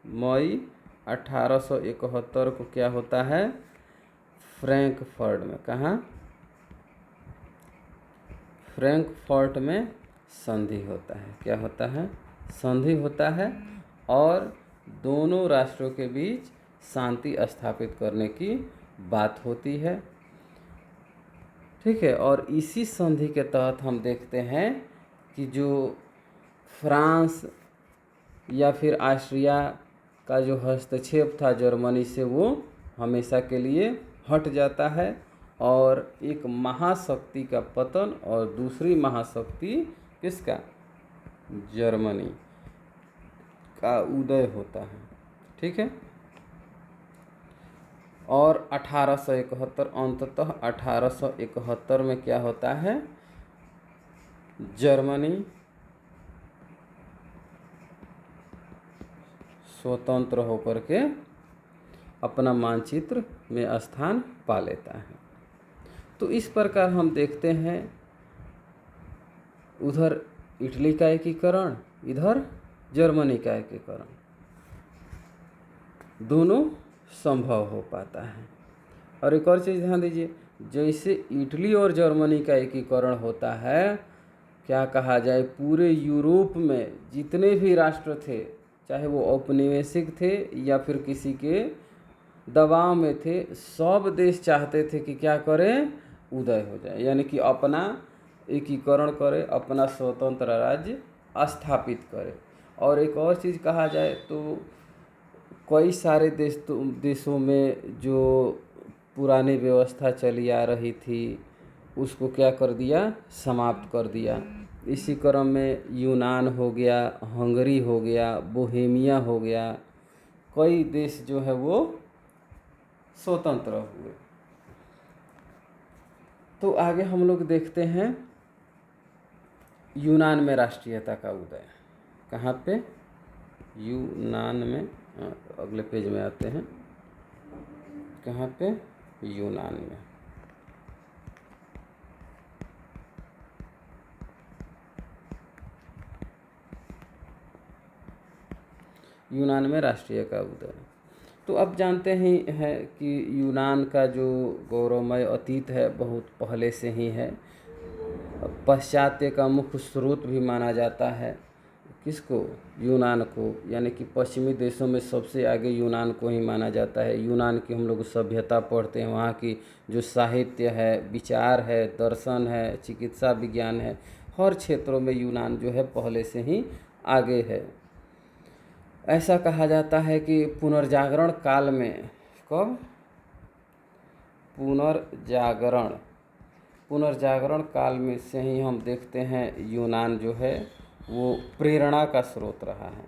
[SPEAKER 1] मई 1871 को क्या होता है? फ्रैंकफर्ट में। कहाँ? फ्रैंकफर्ट में संधि होता है। क्या होता है? संधि होता है। और दोनों राष्ट्रों के बीच शांति स्थापित करने की बात होती है। ठीक है। और इसी संधि के तहत हम देखते हैं कि जो फ्रांस या फिर ऑस्ट्रिया का जो हस्तक्षेप था जर्मनी से, वो हमेशा के लिए हट जाता है और एक महाशक्ति का पतन और दूसरी महाशक्ति किसका? जर्मनी का उदय होता है। ठीक है। और 1871, अंततः 1871 में क्या होता है? जर्मनी स्वतंत्र होकर के अपना मानचित्र में स्थान पा लेता है। तो इस प्रकार हम देखते हैं, उधर इटली का एकीकरण, इधर जर्मनी का एकीकरण, दोनों संभव हो पाता है। और एक और चीज़ ध्यान दीजिए, जैसे इटली और जर्मनी का एकीकरण होता है, क्या कहा जाए, पूरे यूरोप में जितने भी राष्ट्र थे, चाहे वो औपनिवेशिक थे या फिर किसी के दबाव में थे, सब देश चाहते थे कि क्या करें? उदय हो जाए, यानी कि अपना एकीकरण करे, अपना स्वतंत्र राज्य स्थापित करे। और एक और चीज़ कहा जाए तो कई सारे देशों में जो पुरानी व्यवस्था चली आ रही थी, उसको क्या कर दिया? समाप्त कर दिया। इसी क्रम में यूनान हो गया, हंगरी हो गया, बोहेमिया हो गया, कई देश जो है वो स्वतंत्र हुए। तो आगे हम लोग देखते हैं यूनान में राष्ट्रीयता का उदय। कहाँ पे? यूनान में। अगले पेज में आते हैं। कहाँ पे? यूनान में। यूनान में राष्ट्रीय का उदय। तो अब जानते ही हैं कि यूनान का जो गौरवमय अतीत है बहुत पहले से ही है। पाश्चात्य का मुख्य स्रोत भी माना जाता है। किसको? यूनान को। यानी कि पश्चिमी देशों में सबसे आगे यूनान को ही माना जाता है। यूनान की हम लोग सभ्यता पढ़ते हैं, वहाँ की जो साहित्य है, विचार है, दर्शन है, चिकित्सा विज्ञान है, हर क्षेत्रों में यूनान जो है पहले से ही आगे है। ऐसा कहा जाता है कि पुनर्जागरण काल में, कब? पुनर्जागरण काल में से ही हम देखते हैं यूनान जो है वो प्रेरणा का स्रोत रहा है।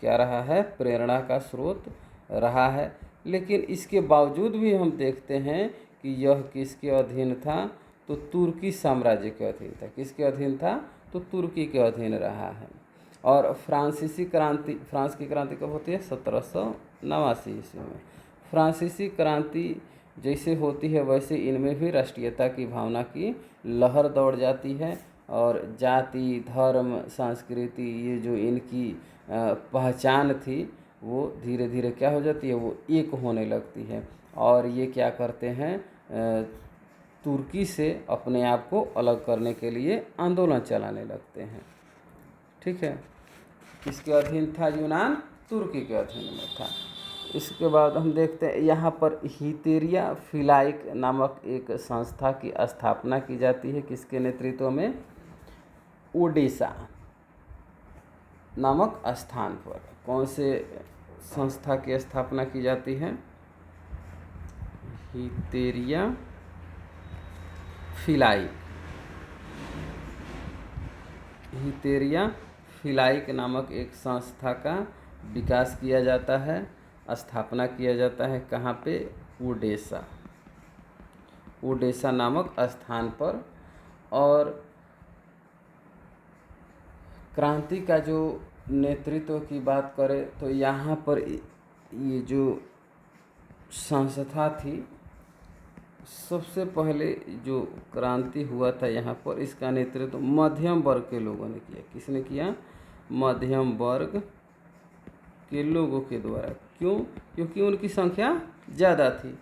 [SPEAKER 1] क्या रहा है? प्रेरणा का स्रोत रहा है। लेकिन इसके बावजूद भी हम देखते हैं कि यह किसके अधीन था? तो तुर्की साम्राज्य के अधीन था। किसके अधीन था? तो तुर्की के अधीन रहा है। और फ्रांस की क्रांति कब होती है? 1789 ईस्वी में। फ्रांसीसी क्रांति जैसे होती है वैसे इनमें भी राष्ट्रीयता की भावना की लहर दौड़ जाती है और जाति, धर्म, संस्कृति, ये जो इनकी पहचान थी वो धीरे धीरे क्या हो जाती है? वो एक होने लगती है। और ये क्या करते हैं? तुर्की से अपने आप को अलग करने के लिए आंदोलन चलाने लगते हैं। ठीक है। किसके अधीन था यूनान? तुर्की के अधीन में था। इसके बाद हम देखते हैं यहाँ पर हितेरिया फिलाइक नामक एक संस्था की स्थापना की जाती है। किसके नेतृत्व में? ओडेसा नामक स्थान पर। कौन से संस्था की स्थापना की जाती है? हितेरिया फिलाइक। हितेरिया फिलाइक नामक एक संस्था का विकास किया जाता है, स्थापना किया जाता है। कहाँ पे? ओडेसा, ओडेसा नामक स्थान पर। और क्रांति का जो नेतृत्व की बात करें तो यहाँ पर ये जो संस्था थी, सबसे पहले जो क्रांति हुआ था यहाँ पर, इसका नेतृत्व मध्यम वर्ग के लोगों ने किया। किसने किया? मध्यम वर्ग के लोगों के द्वारा। क्यों? क्योंकि उनकी संख्या ज़्यादा थी।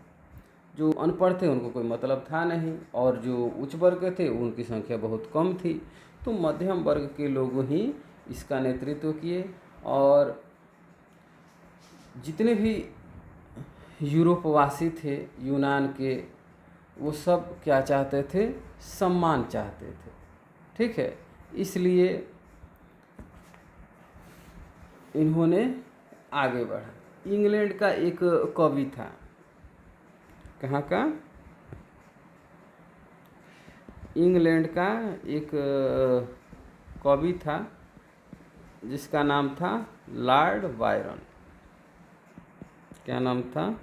[SPEAKER 1] जो अनपढ़ थे उनको कोई मतलब था नहीं, और जो उच्च वर्ग के थे उनकी संख्या बहुत कम थी। तो मध्यम वर्ग के लोग ही इसका नेतृत्व किए। और जितने भी यूरोपवासी थे यूनान के, वो सब क्या चाहते थे? सम्मान चाहते थे। ठीक है, इसलिए इन्होंने आगे बढ़ा। इंग्लैंड का एक कवि था। कहाँ का? इंग्लैंड का एक कवि था जिसका नाम था लॉर्ड बायरन। क्या नाम था?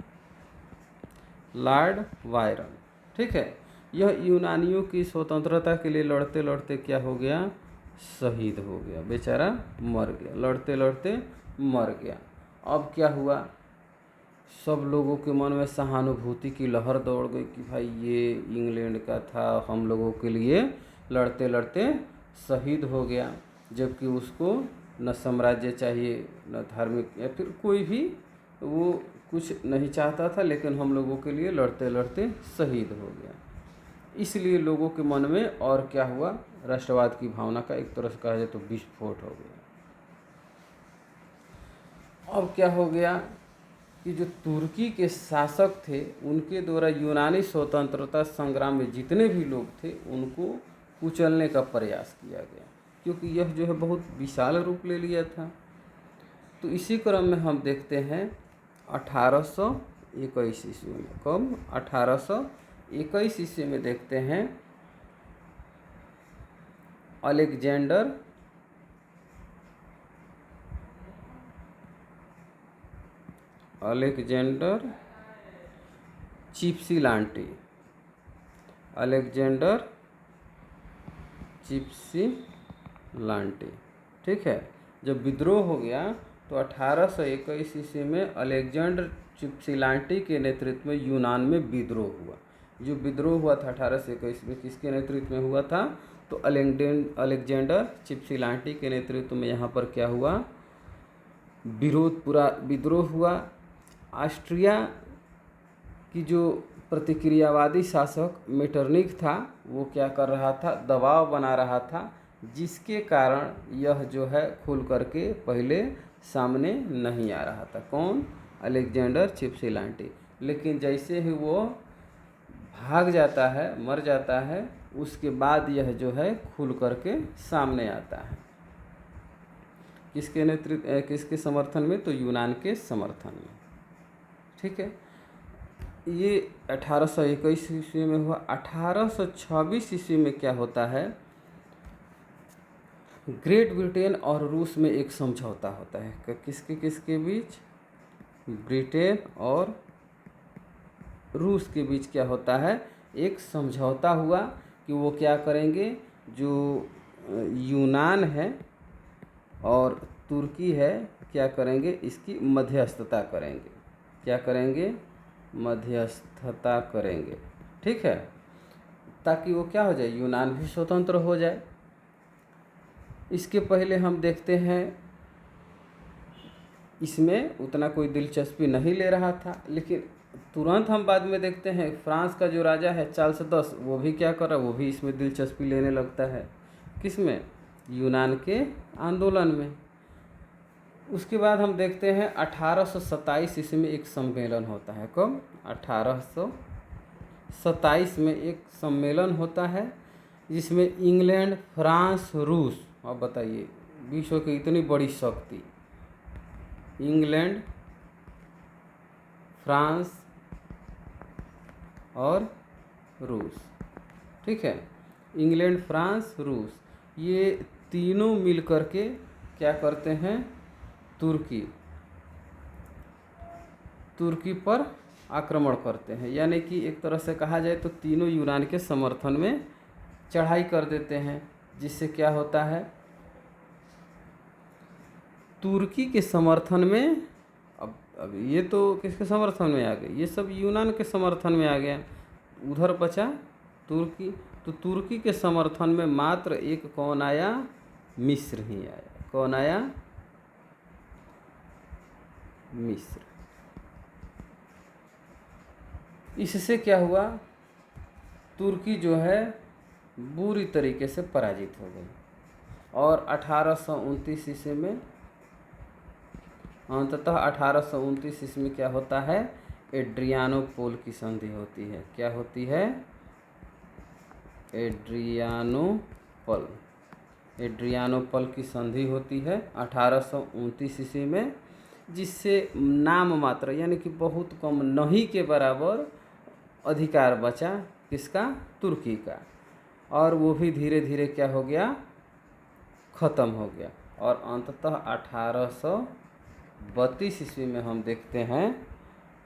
[SPEAKER 1] Lord Byron. ठीक है, यह यूनानियों की स्वतंत्रता के लिए लड़ते लड़ते क्या हो गया? शहीद हो गया। बेचारा मर गया, लड़ते लड़ते मर गया। अब क्या हुआ? सब लोगों के मन में सहानुभूति की लहर दौड़ गई कि भाई ये इंग्लैंड का था, हम लोगों के लिए लड़ते लड़ते शहीद हो गया, जबकि उसको न साम्राज्य चाहिए, न धार्मिक या फिर कोई भी वो कुछ नहीं चाहता था, लेकिन हम लोगों के लिए लड़ते लड़ते शहीद हो गया। इसलिए लोगों के मन में और क्या हुआ? राष्ट्रवाद की भावना का एक तरह से कहा जाए तो विस्फोट हो गया। अब क्या हो गया कि जो तुर्की के शासक थे उनके द्वारा यूनानी स्वतंत्रता संग्राम में जितने भी लोग थे उनको कुचलने का प्रयास किया गया, क्योंकि यह जो है बहुत विशाल रूप ले लिया था। तो इसी क्रम में हम देखते हैं 1821 ईस्वी में। कब? 1821 ईस्वी में देखते हैं अलेक्जेंडर चिप्सिलांटी। अलेक्जेंडर चिप्सिलांटी। ठीक है, जब विद्रोह हो गया तो 1821 ईस्वी में अलेक्जेंडर चिप्सिलांटी के नेतृत्व में यूनान में विद्रोह हुआ। जो विद्रोह हुआ था 1821 में, किसके नेतृत्व में हुआ था? तो अलेक्जेंडर चिप्सिलांटी के नेतृत्व में यहाँ पर क्या हुआ? पूरा विद्रोह हुआ। ऑस्ट्रिया की जो प्रतिक्रियावादी शासक मेटरनिख था वो क्या कर रहा था? दबाव बना रहा था, जिसके कारण यह जो है खुल करके पहले सामने नहीं आ रहा था। कौन? अलेक्जेंडर चिप्सिलांटी। लेकिन जैसे ही वो भाग जाता है, मर जाता है, उसके बाद यह जो है खुल करके सामने आता है। किसके नेतृत्व, किसके समर्थन में? तो यूनान के समर्थन में। ठीक है, ये 1821 ईस्वी में हुआ। 1826 ईस्वी में क्या होता है? ग्रेट ब्रिटेन और रूस में एक समझौता होता है। किसके किसके बीच? ब्रिटेन और रूस के बीच क्या होता है? एक समझौता हुआ कि वो क्या करेंगे, जो यूनान है और तुर्की है क्या करेंगे? इसकी मध्यस्थता करेंगे। क्या करेंगे? मध्यस्थता करेंगे। ठीक है, ताकि वो क्या हो जाए? यूनान भी स्वतंत्र हो जाए। इसके पहले हम देखते हैं इसमें उतना कोई दिलचस्पी नहीं ले रहा था, लेकिन तुरंत हम बाद में देखते हैं फ्रांस का जो राजा है चार्ल्स 10, वो भी क्या कर रहा है? वो भी इसमें दिलचस्पी लेने लगता है। किसमें? यूनान के आंदोलन में। उसके बाद हम देखते हैं 1827 ईस्वी में एक सम्मेलन होता है। कब? 1827 में एक सम्मेलन होता है जिसमें इंग्लैंड, फ्रांस, रूस, अब बताइए विश्व की इतनी बड़ी शक्ति, इंग्लैंड, फ्रांस और रूस। ठीक है, इंग्लैंड, फ्रांस, रूस, ये तीनों मिल कर के क्या करते हैं, तुर्की पर आक्रमण करते हैं। यानी कि एक तरह से कहा जाए तो तीनों यूनान के समर्थन में चढ़ाई कर देते हैं, जिससे क्या होता है, तुर्की के समर्थन में, अब ये तो किसके समर्थन में आ गए, ये सब यूनान के समर्थन में आ गया, उधर बचा तुर्की। तो तुर्की के समर्थन में मात्र एक कौन आया, मिस्र ही आया। कौन आया, मिस्र। इससे क्या हुआ, तुर्की जो है बुरी तरीके से पराजित हो गई और 1829 ईस्वी में, अंततः 1829 ईस्वी में क्या होता है, एड्रियानोपोल की संधि होती है। क्या होती है, एड्रियानोपल की संधि होती है 1829 ईस्वी में, जिससे नाम मात्र यानी कि बहुत कम, नहीं के बराबर अधिकार बचा किसका, तुर्की का, और वो भी धीरे धीरे क्या हो गया, ख़त्म हो गया। और अंततः 1832 ईस्वी में हम देखते हैं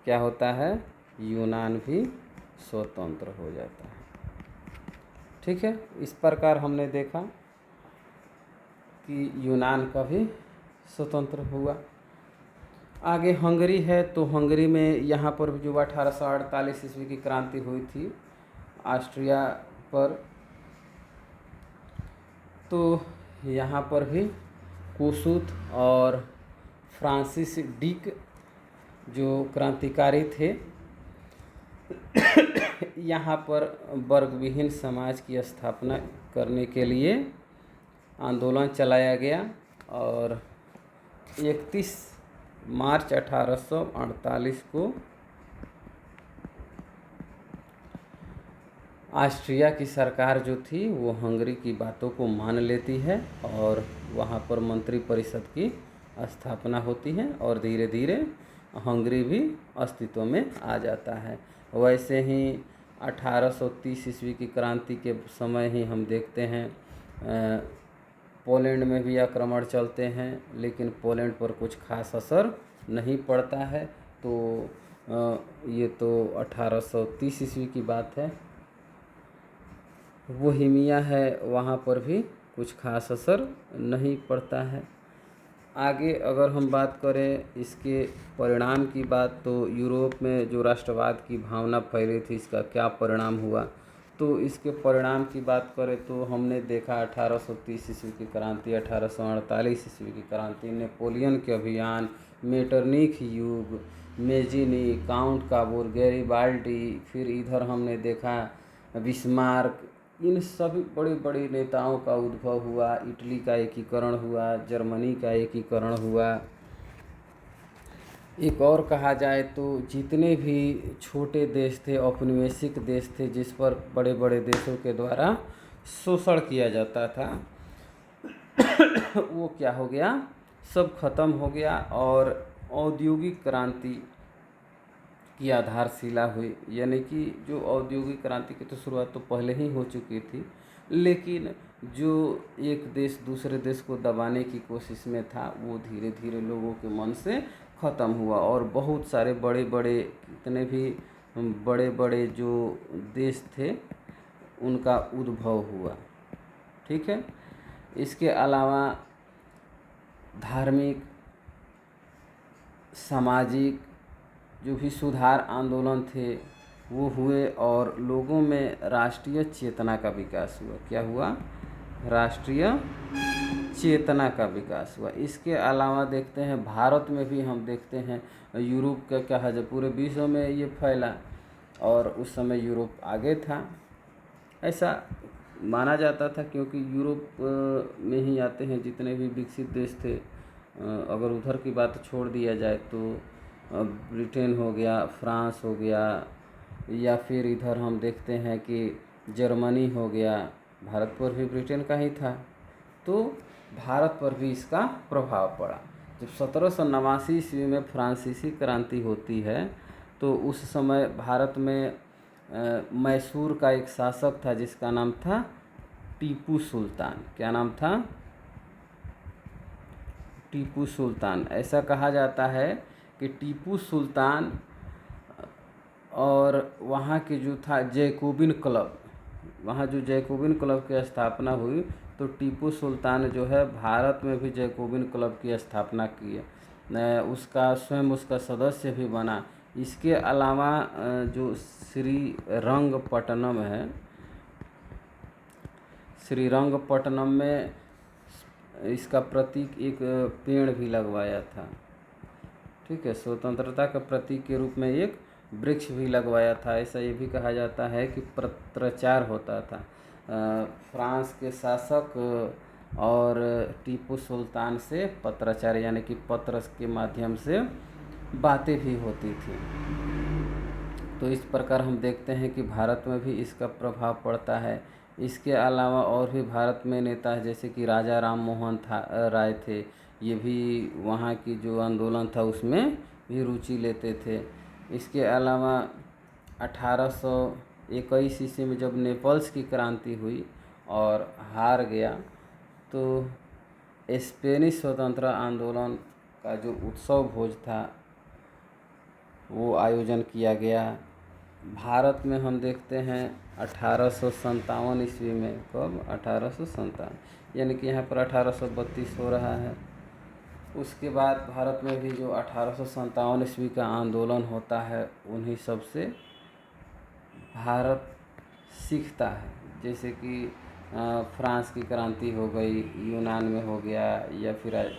[SPEAKER 1] क्या होता है, यूनान भी स्वतंत्र हो जाता है। ठीक है, इस प्रकार हमने देखा कि यूनान का भी स्वतंत्र हुआ। आगे हंगरी है, तो हंगरी में यहाँ पर जो 1848 ईस्वी की क्रांति हुई थी ऑस्ट्रिया पर, तो यहाँ पर भी कोसूथ और फ्रांसिस डिक जो क्रांतिकारी थे, यहाँ पर वर्गविहीन समाज की स्थापना करने के लिए आंदोलन चलाया गया और 31 मार्च 1848 को ऑस्ट्रिया की सरकार जो थी वो हंगरी की बातों को मान लेती है और वहाँ पर मंत्री परिषद की स्थापना होती है और धीरे धीरे हंगरी भी अस्तित्व में आ जाता है। वैसे ही 1830 ईस्वी की क्रांति के समय ही हम देखते हैं पोलैंड में भी आक्रमण चलते हैं, लेकिन पोलैंड पर कुछ खास असर नहीं पड़ता है। तो ये तो 1830 ईस्वी की बात है। बोहेमिया है, वहाँ पर भी कुछ खास असर नहीं पड़ता है। आगे अगर हम बात करें इसके परिणाम की बात, तो यूरोप में जो राष्ट्रवाद की भावना फैली थी, इसका क्या परिणाम हुआ, तो इसके परिणाम की बात करें तो हमने देखा 1830 ईस्वी की क्रांति, 1848 ईस्वी की क्रांति, नेपोलियन के अभियान, मेटरनिख युग, मेजिनी, काउंट काबूर, गैरिबाल्डी, फिर इधर हमने देखा बिस्मार्क, इन सभी बड़े बड़े नेताओं का उद्भव हुआ। इटली का एकीकरण हुआ, जर्मनी का एकीकरण हुआ। एक और कहा जाए तो जितने भी छोटे देश थे, औपनिवेशिक देश थे, जिस पर बड़े बड़े देशों के द्वारा शोषण किया जाता था, वो क्या हो गया, सब खत्म हो गया और औद्योगिक क्रांति की आधारशिला हुई। यानी कि जो औद्योगिक क्रांति की तो शुरुआत तो पहले ही हो चुकी थी, लेकिन जो एक देश दूसरे देश को दबाने की कोशिश में था, वो धीरे धीरे लोगों के मन से ख़त्म हुआ और बहुत सारे बड़े बड़े, कितने भी बड़े बड़े जो देश थे उनका उद्भव हुआ। ठीक है, इसके अलावा धार्मिक, सामाजिक जो भी सुधार आंदोलन थे वो हुए और लोगों में राष्ट्रीय चेतना का विकास हुआ। क्या हुआ, राष्ट्रीय चेतना का विकास हुआ। इसके अलावा देखते हैं भारत में भी हम देखते हैं, यूरोप का क्या है, जब पूरे विश्व में ये फैला और उस समय यूरोप आगे था, ऐसा माना जाता था, क्योंकि यूरोप में ही आते हैं जितने भी विकसित देश थे। अगर उधर की बात छोड़ दिया जाए तो ब्रिटेन हो गया, फ्रांस हो गया, या फिर इधर हम देखते हैं कि जर्मनी हो गया, भारत पर भी ब्रिटेन का ही था, तो भारत पर भी इसका प्रभाव पड़ा। जब 1789 ईस्वी में फ्रांसीसी क्रांति होती है, तो उस समय भारत में मैसूर का एक शासक था जिसका नाम था टीपू सुल्तान। क्या नाम था, टीपू सुल्तान। ऐसा कहा जाता है कि टीपू सुल्तान और वहाँ के जो था जैकोबिन क्लब, वहाँ जो जैकोबिन क्लब की स्थापना हुई, तो टीपू सुल्तान जो है भारत में भी जैकोबिन क्लब की स्थापना की है, उसका स्वयं उसका सदस्य भी बना। इसके अलावा जो श्रीरंगपट्टनम है, श्रीरंगपट्टनम में इसका प्रतीक एक पेड़ भी लगवाया था। ठीक है, स्वतंत्रता का प्रतीक के रूप में एक वृक्ष भी लगवाया था। ऐसा ये भी कहा जाता है कि पत्राचार होता था, फ्रांस के शासक और टीपू सुल्तान से पत्राचार यानी कि पत्र के माध्यम से बातें भी होती थी। तो इस प्रकार हम देखते हैं कि भारत में भी इसका प्रभाव पड़ता है। इसके अलावा और भी भारत में नेता है, जैसे कि राजा राम मोहन राय थे, ये भी वहाँ की जो आंदोलन था उसमें भी रुचि लेते थे। इसके अलावा 1821 ईस्वी में जब नेपल्स की क्रांति हुई और हार गया, तो स्पेनिश स्वतंत्रता आंदोलन का जो उत्सव भोज था वो आयोजन किया गया। भारत में हम देखते हैं 1857 ईस्वी में, कब 1857, यानी कि यहाँ पर 1832 हो रहा है। उसके बाद भारत में भी जो 1857 ईस्वी का आंदोलन होता है, उन्हीं सब से भारत सीखता है। जैसे कि फ्रांस की क्रांति हो गई, यूनान में हो गया, या फिर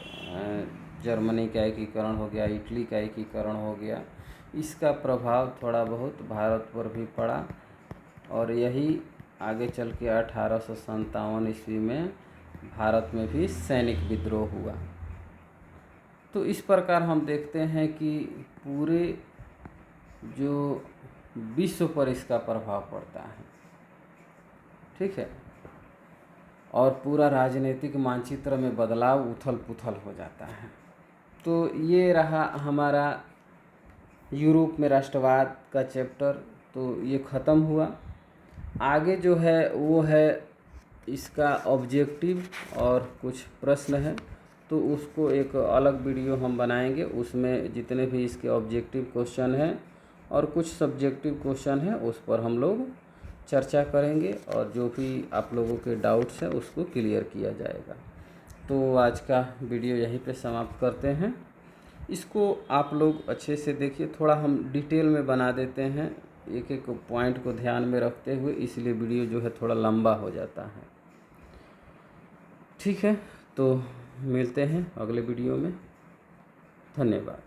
[SPEAKER 1] जर्मनी का एकीकरण हो गया, इटली का एकीकरण हो गया। इसका प्रभाव थोड़ा बहुत भारत पर भी पड़ा और यही आगे चल के 1857 ईस्वी में भारत में भी सैनिक विद्रोह हुआ। तो इस प्रकार हम देखते हैं कि पूरे जो विश्व पर इसका प्रभाव पड़ता है। ठीक है, और पूरा राजनीतिक मानचित्र में बदलाव, उथल पुथल हो जाता है। तो ये रहा हमारा यूरोप में राष्ट्रवाद का चैप्टर, तो ये ख़त्म हुआ। आगे जो है वो है इसका ऑब्जेक्टिव और कुछ प्रश्न है, तो उसको एक अलग वीडियो हम बनाएंगे। उसमें जितने भी इसके ऑब्जेक्टिव क्वेश्चन हैं और कुछ सब्जेक्टिव क्वेश्चन हैं उस पर हम लोग चर्चा करेंगे और जो भी आप लोगों के डाउट्स हैं उसको क्लियर किया जाएगा। तो आज का वीडियो यहीं पे समाप्त करते हैं। इसको आप लोग अच्छे से देखिए, थोड़ा हम डिटेल में बना देते हैं एक एक पॉइंट को ध्यान में रखते हुए, इसलिए वीडियो जो है थोड़ा लंबा हो जाता है। ठीक है, तो मिलते हैं अगले वीडियो में। धन्यवाद।